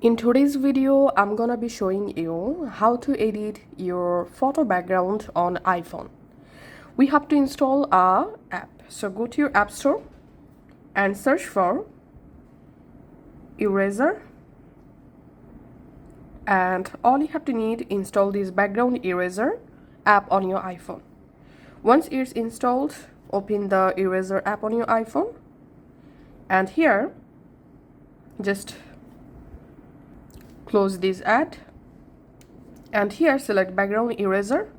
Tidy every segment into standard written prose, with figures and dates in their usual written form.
In today's video, I'm gonna be showing you how to edit your photo background on iPhone. We have to install a app. So go to your App Store and search for Eraser. And all you have to need install this background eraser app on your iPhone. Once it's installed, open the eraser app on your iPhone. And here, just close this ad and here select background eraser.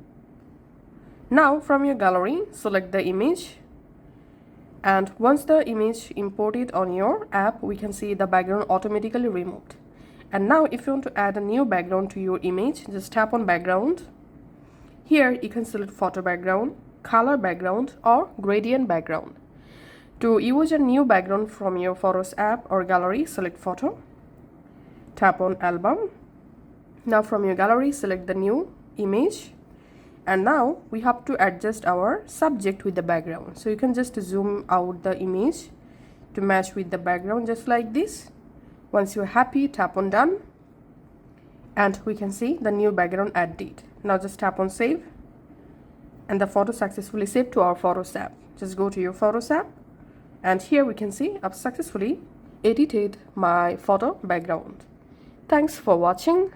Now from your gallery select the image, and once the image imported on your app, we can see the background automatically removed. And now if you want to add a new background to your image, just tap on background. Here you can select photo background, color background or gradient background. To use a new background from your Photos app or gallery, select photo. Tap on album. Now from your gallery select the new image, and now we have to adjust our subject with the background. So you can just zoom out the image to match with the background just like this. Once you're happy, tap on done and we can see the new background added. Now just tap on save and the photo successfully saved to our Photos app. Just go to your Photos app and here we can see I've successfully edited my photo background. Thanks for watching.